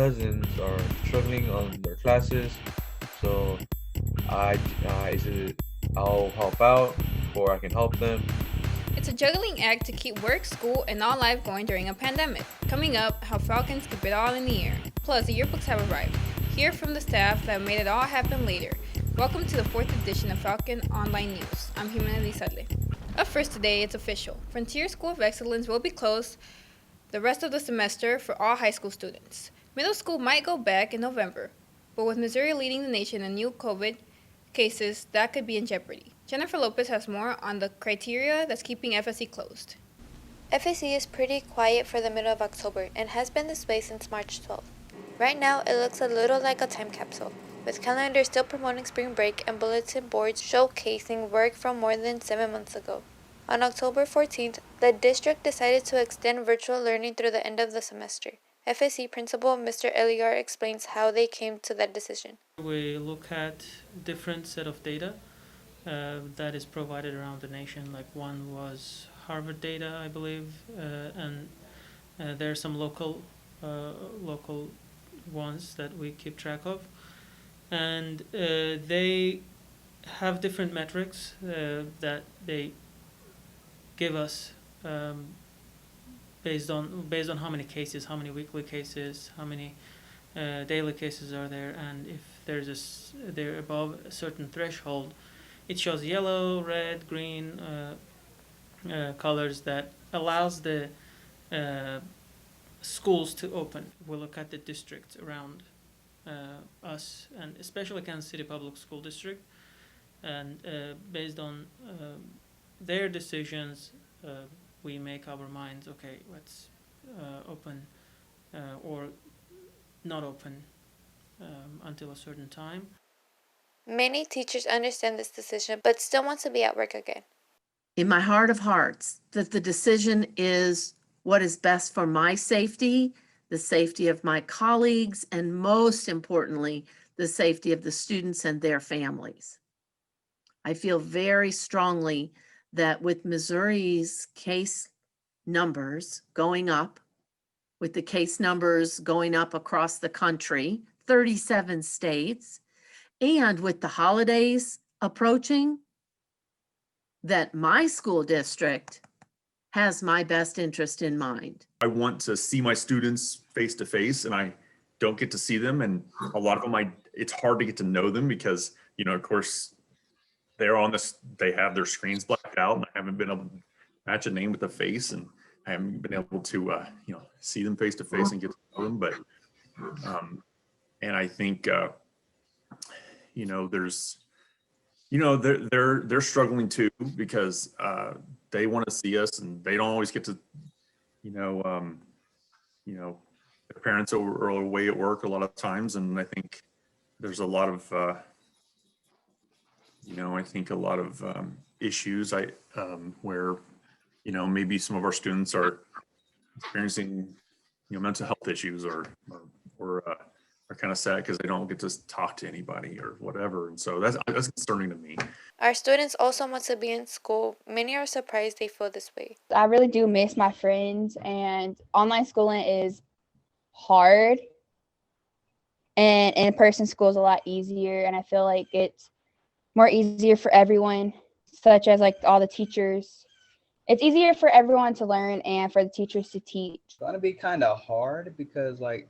cousins are struggling on their classes, so is it I'll help out or I can help them. It's a juggling act to keep work, school, and all life going during a pandemic. Coming up, how Falcons keep it all in the air. Plus, the yearbooks have arrived. Hear from the staff that made it all happen later. Welcome to the 4th edition of Falcon Online News. I'm Jimena. Up first today, it's official. Frontier School of Excellence will be closed the rest of the semester for all high school students. Middle school might go back in November, but with Missouri leading the nation in new COVID cases, that could be in jeopardy. Jennifer Lopez has more on the criteria that's keeping FSC closed. FSC is pretty quiet for the middle of October and has been this way since March 12th. Right now, it looks a little like a time capsule, with calendars still promoting spring break and bulletin boards showcasing work from more than 7 months ago. On October 14th, the district decided to extend virtual learning through the end of the semester. FSC principal Mr. Eliar explains how they came to that decision. We look at different set of data that is provided around the nation. Like one was Harvard data, I believe, and there are some local ones that we keep track of, and they have different metrics that they give us based on how many cases, how many weekly cases, how many daily cases are there, and if they're above a certain threshold, it shows yellow, red, green colors that allows the schools to open. We look at the districts around us, and especially Kansas City Public School District, and based on their decisions, we make our minds, okay, let's open or not open until a certain time. Many teachers understand this decision but still want to be at work again. In my heart of hearts, that the decision is what is best for my safety, the safety of my colleagues, and most importantly, the safety of the students and their families. I feel very strongly that with Missouri's case numbers going up, with the case numbers going up across the country, 37 states, and with the holidays approaching, that my school district has my best interest in mind. I want to see my students face to face, and I don't get to see them. And a lot of them, it's hard to get to know them because, of course, they're on this, they have their screens blacked out, and I haven't been able to match a name with a face, and I haven't been able to, see them face to face and get to know them. But, and I think, there's, they're struggling too because they want to see us, and they don't always get to, their parents are away at work a lot of times, and I think there's a lot of, issues where, maybe some of our students are experiencing, mental health issues or are kind of sad because they don't get to talk to anybody or whatever. And so that's concerning to me. Our students also want to be in school. Many are surprised they feel this way. I really do miss my friends, and online schooling is hard, and in-person school is a lot easier, and I feel like it's more easier for everyone, such as like all the teachers. It's easier for everyone to learn and for the teachers to teach. It's going to be kind of hard because like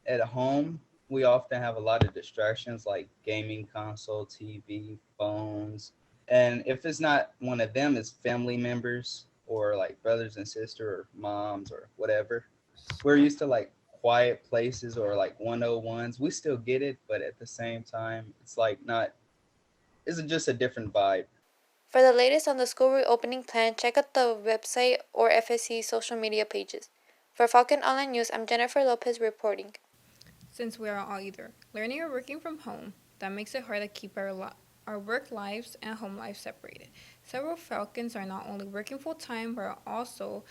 at home, we often have a lot of distractions like gaming console, TV, phones. And if it's not one of them, it's family members or like brothers and sisters or moms or whatever. We're used to like quiet places or like 101s. We still get it, but at the same time, it's just a different vibe. For the latest on the school reopening plan, check out the website or FSC social media pages. For Falcon Online News, I'm Jennifer Lopez reporting. Since we are all either learning or working from home, that makes it hard to keep our work lives and home lives separated. Several Falcons are not only working full-time, but are also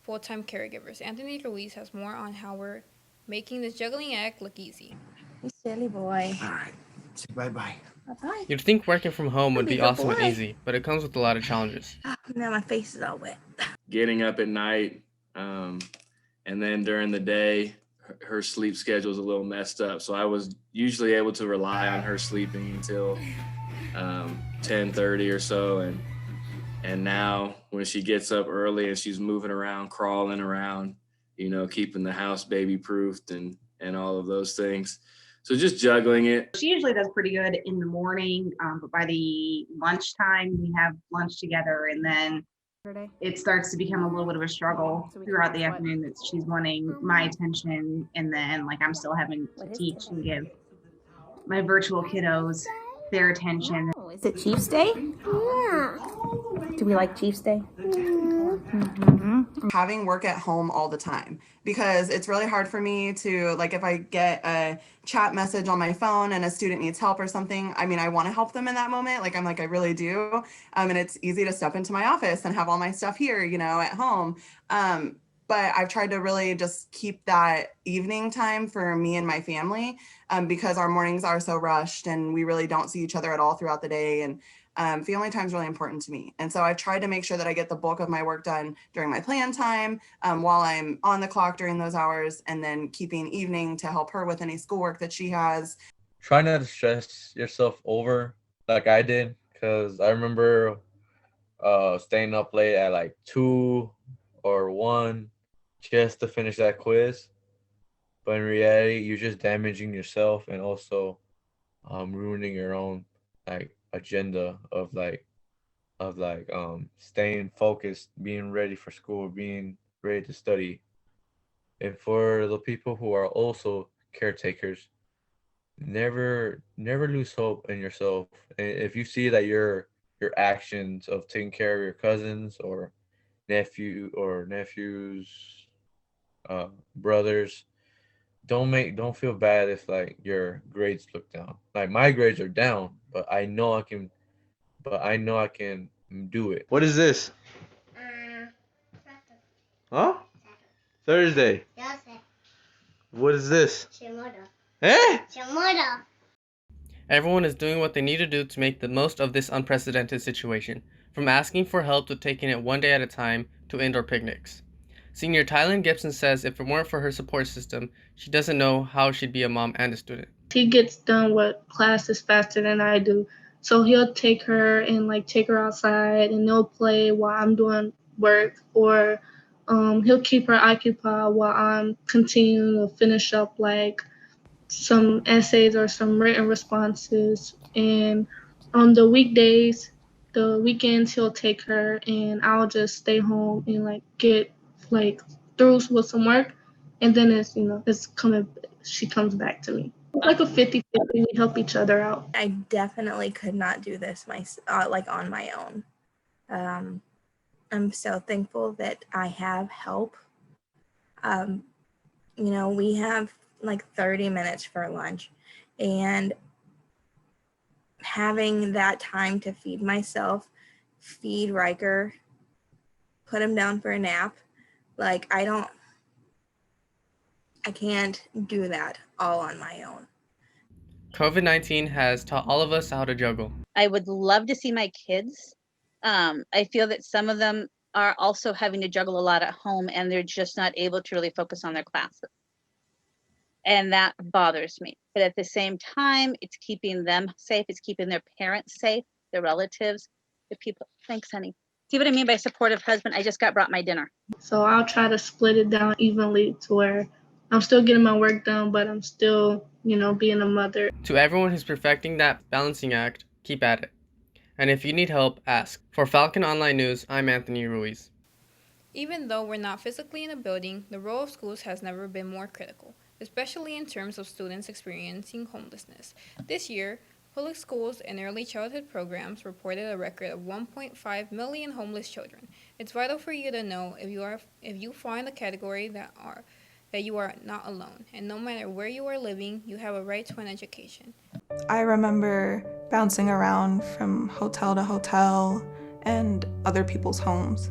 full-time caregivers. Anthony RUIZ has more on how we're making this juggling act look easy. You silly boy. All right, say bye-bye. Bye-bye. You'd think working from home would be Good awesome and boy. easy, but it comes with a lot of challenges. Now my face is all wet. Getting up at night, and then during the day, her sleep schedule is a little messed up. So I was usually able to rely on her sleeping until 10:30 or so. And now when she gets up early and she's moving around, crawling around, you know, keeping the house baby proofed and all of those things. So just juggling it. She usually does pretty good in the morning, but by the lunchtime, we have lunch together, and then it starts to become a little bit of a struggle throughout the afternoon. That she's wanting my attention, and then like I'm still having to teach and give my virtual kiddos their attention. Oh, is it Chiefs Day? Yeah. Do we like Chiefs Day? Having work at home all the time, because it's really hard for me to, like, if I get a chat message on my phone and a student needs help or something, I mean, I want to help them in that moment. Like, I'm like, I really do. And it's easy to step into my office and have all my stuff here, you know, at home. But I've tried to really just keep that evening time for me and my family, because our mornings are so rushed and we really don't see each other at all throughout the day. And family time is really important to me. And so I've tried to make sure that I get the bulk of my work done during my plan time, while I'm on the clock during those hours, and then keeping evening to help her with any schoolwork that she has. Try not to stress yourself over like I did, because I remember staying up late at like 2 or 1 just to finish that quiz. But in reality, you're just damaging yourself and also ruining your own like agenda of staying focused, being ready for school, being ready to study. And for the people who are also caretakers, never lose hope in yourself. And if you see that your actions of taking care of your cousins or nephews, brothers, don't feel bad if like your grades look down. Like my grades are down, but I know I can do it. What is this? Huh? Thursday. What is this? Eh? Everyone is doing what they need to do to make the most of this unprecedented situation, from asking for help to taking it one day at a time to indoor picnics. Senior Tylen Gibson says if it weren't for her support system, she doesn't know how she'd be a mom and a student. He gets done with classes faster than I do. So he'll take her and take her outside and they'll play while I'm doing work, or he'll keep her occupied while I'm continuing to finish up some essays or some written responses. And on the weekdays, the weekends, he'll take her and I'll just stay home and get through with some work. And then she comes back to me. Like a 50-50, we help each other out. I definitely could not do this on my own. I'm so thankful that I have help. We have 30 minutes for lunch, and having that time to feed myself, feed Riker, put him down for a nap, I can't do that all on my own. COVID-19 has taught all of us how to juggle. I would love to see my kids. I feel that some of them are also having to juggle a lot at home and they're just not able to really focus on their classes. And that bothers me. But at the same time, it's keeping them safe. It's keeping their parents safe, their relatives, the people. Thanks, honey. See what I mean by supportive husband? I just got brought my dinner. So I'll try to split it down evenly to where I'm still getting my work done, but I'm still, being a mother. To everyone who's perfecting that balancing act, keep at it. And if you need help, ask. For Falcon Online News, I'm Anthony Ruiz. Even though we're not physically in a building, the role of schools has never been more critical, especially in terms of students experiencing homelessness. This year, public schools and early childhood programs reported a record of 1.5 million homeless children. It's vital for you to know if you fall in the category that you are not alone, and no matter where you are living, you have a right to an education. I remember bouncing around from hotel to hotel and other people's homes.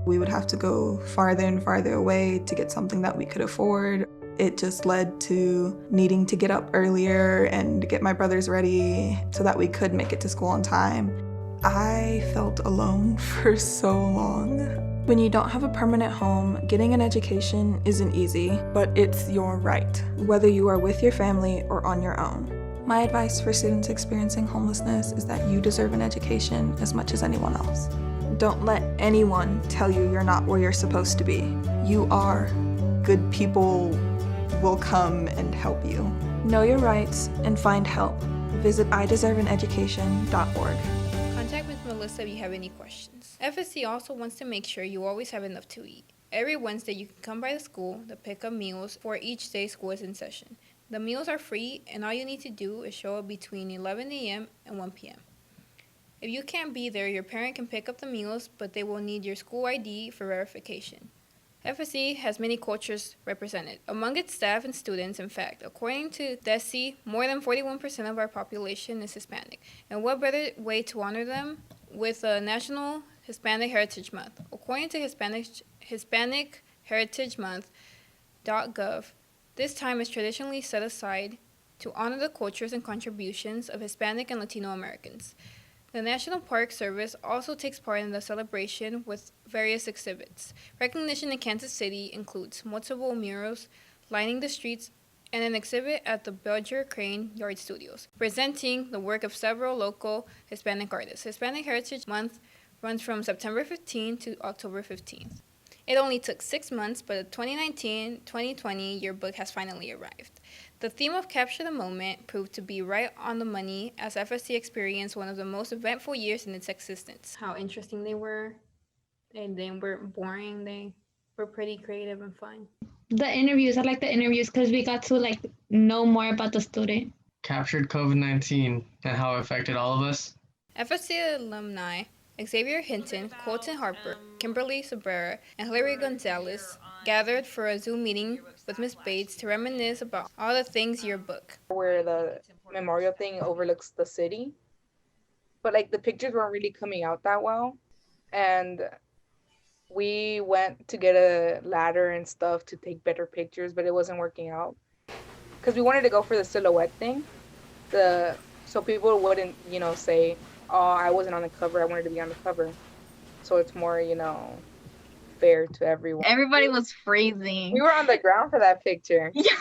We would have to go farther and farther away to get something that we could afford. It just led to needing to get up earlier and get my brothers ready so that we could make it to school on time. I felt alone for so long. When you don't have a permanent home, getting an education isn't easy, but it's your right, whether you are with your family or on your own. My advice for students experiencing homelessness is that you deserve an education as much as anyone else. Don't let anyone tell you you're not where you're supposed to be. You are. Good people will come and help you. Know your rights and find help. Visit ideserveaneducation.org. Contact with Melissa if you have any questions. FSC also wants to make sure you always have enough to eat. Every Wednesday, you can come by the school to pick up meals for each day school is in session. The meals are free, and all you need to do is show up between 11 a.m. and 1 p.m. If you can't be there, your parent can pick up the meals, but they will need your school ID for verification. FSC has many cultures represented among its staff and students. In fact, according to DESI, more than 41% of our population is Hispanic. And what better way to honor them with a National Hispanic Heritage Month? According to HispanicHeritageMonth.gov, this time is traditionally set aside to honor the cultures and contributions of Hispanic and Latino Americans. The National Park Service also takes part in the celebration with various exhibits. Recognition in Kansas City includes multiple murals lining the streets and an exhibit at the Belger Crane Yard Studios, presenting the work of several local Hispanic artists. Hispanic Heritage Month runs from September 15th to October 15th. It only took 6 months, but the 2019-2020 yearbook has finally arrived. The theme of Capture the Moment proved to be right on the money as FSC experienced one of the most eventful years in its existence. How interesting they were. They weren't boring. They were pretty creative and fun. The interviews, I like the interviews because we got to know more about the student. Captured COVID-19 and how it affected all of us. FSC alumni Xavier Hinton, Colton Harper, Kimberly Sabrera, and Hilary Gonzalez gathered for a Zoom meeting with Ms. Bates to reminisce about all the things yearbook. Where the memorial thing overlooks the city, but the pictures weren't really coming out that well, and we went to get a ladder and stuff to take better pictures, but it wasn't working out because we wanted to go for the silhouette thing, so people wouldn't say, oh, I wasn't on the cover, I wanted to be on the cover. So it's more, fair to everyone. Everybody was freezing. We were on the ground for that picture. Yeah,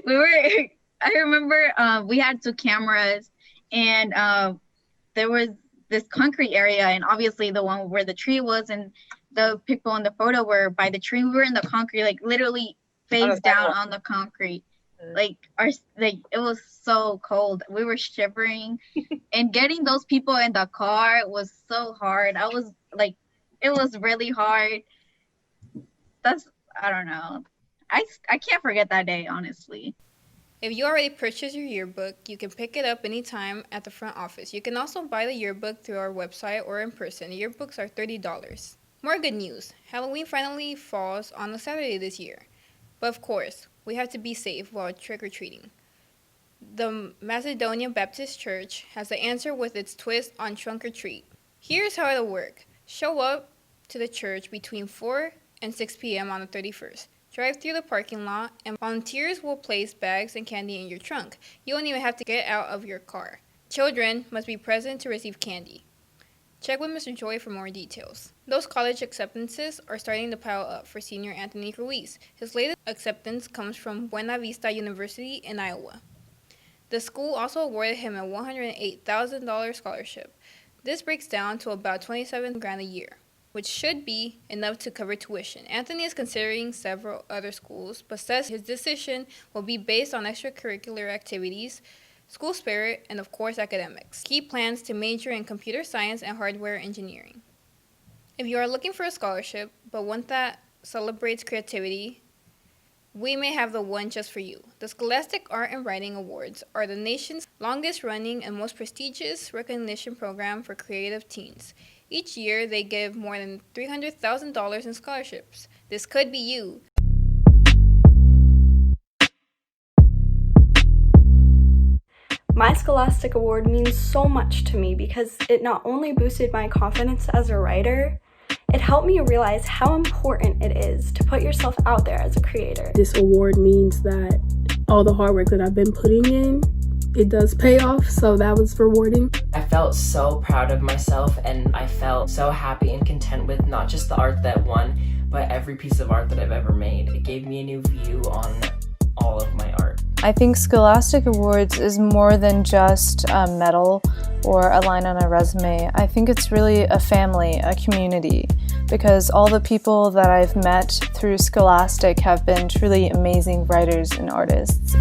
I remember we had 2 cameras, and there was this concrete area, and obviously the one where the tree was, and the people in the photo were by the tree. We were in the concrete, literally face down on the concrete. It was so cold. We were shivering, and getting those people in the car was so hard. It was really hard. I don't know. I can't forget that day, honestly. If you already purchased your yearbook, you can pick it up anytime at the front office. You can also buy the yearbook through our website or in person. Yearbooks are $30. More good news. Halloween finally falls on a Saturday this year. But of course, we have to be safe while trick-or-treating. The Macedonia Baptist Church has the answer with its twist on trunk or treat. Here's how it'll work. Show up to the church between 4 and 6 p.m. on the 31st. Drive through the parking lot, and volunteers will place bags and candy in your trunk. You don't even have to get out of your car. Children must be present to receive candy. Check with Mr. Joy for more details. Those college acceptances are starting to pile up for senior Anthony Ruiz. His latest acceptance comes from Buena Vista University in Iowa. The school also awarded him a $108,000 scholarship. This breaks down to about $27,000 a year, which should be enough to cover tuition. Anthony is considering several other schools, but says his decision will be based on extracurricular activities, school spirit, and of course academics. He plans to major in computer science and hardware engineering. If you are looking for a scholarship, but one that celebrates creativity, we may have the one just for you. The Scholastic Art and Writing Awards are the nation's longest running and most prestigious recognition program for creative teens. Each year, they give more than $300,000 in scholarships. This could be you. My Scholastic Award means so much to me because it not only boosted my confidence as a writer, it helped me realize how important it is to put yourself out there as a creator. This award means that all the hard work that I've been putting in, it does pay off, so that was rewarding. I felt so proud of myself, and I felt so happy and content with not just the art that won, but every piece of art that I've ever made. It gave me a new view on all of my art. I think Scholastic Awards is more than just a medal or a line on a resume. I think it's really a family, a community, because all the people that I've met through Scholastic have been truly amazing writers and artists.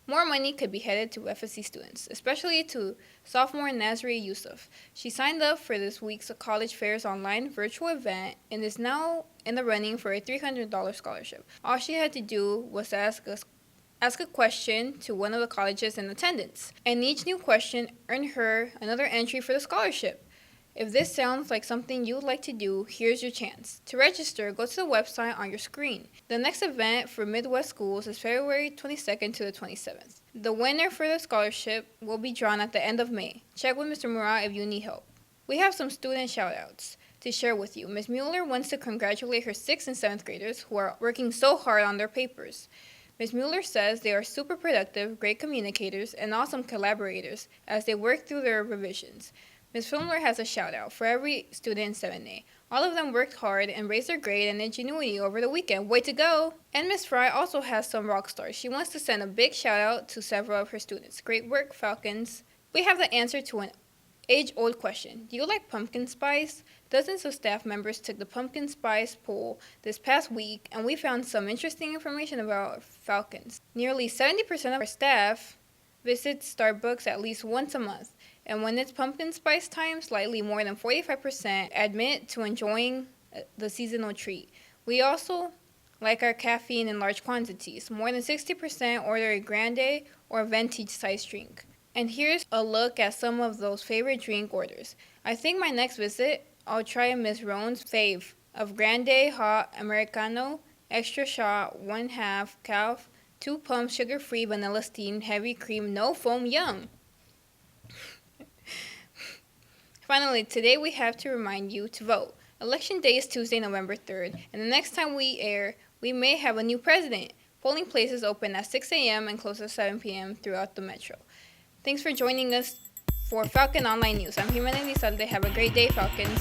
More money could be headed to FSC students, especially to sophomore Nazri Yusuf. She signed up for this week's College Fair's online virtual event and is now in the running for a $300 scholarship. All she had to do was ask a question to one of the colleges in attendance, and each new question earned her another entry for the scholarship. If this sounds like something you would like to do, here's your chance. To register, go to the website on your screen. The next event for Midwest schools is February 22nd to the 27th. The winner for the scholarship will be drawn at the end of May. Check with Mr. Murat if you need help. We have some student shout-outs to share with you. Ms. Mueller wants to congratulate her 6th and 7th graders who are working so hard on their papers. Ms. Mueller says they are super productive, great communicators, and awesome collaborators as they work through their revisions. Ms. Filmler has a shout-out for every student in 7A. All of them worked hard and raised their grade and ingenuity over the weekend. Way to go! And Ms. Fry also has some rock stars. She wants to send a big shout-out to several of her students. Great work, Falcons! We have the answer to an age-old question. Do you like pumpkin spice? Dozens of staff members took the pumpkin spice poll this past week, and we found some interesting information about Falcons. Nearly 70% of our staff visits Starbucks at least once a month. And when it's pumpkin spice time, slightly more than 45% admit to enjoying the seasonal treat. We also like our caffeine in large quantities. More than 60% order a grande or vintage size drink. And here's a look at some of those favorite drink orders. I think my next visit, I'll try Ms. Roan's fave of grande hot Americano, extra shot, 1/2 calf, 2 pumps, sugar-free, vanilla steamed, heavy cream, no foam, yum. Finally, today we have to remind you to vote. Election day is Tuesday, November 3rd, and the next time we air, we may have a new president. Polling places open at 6 a.m. and close at 7 p.m. throughout the metro. Thanks for joining us for Falcon Online News. I'm Jimena. Have a great day, Falcons.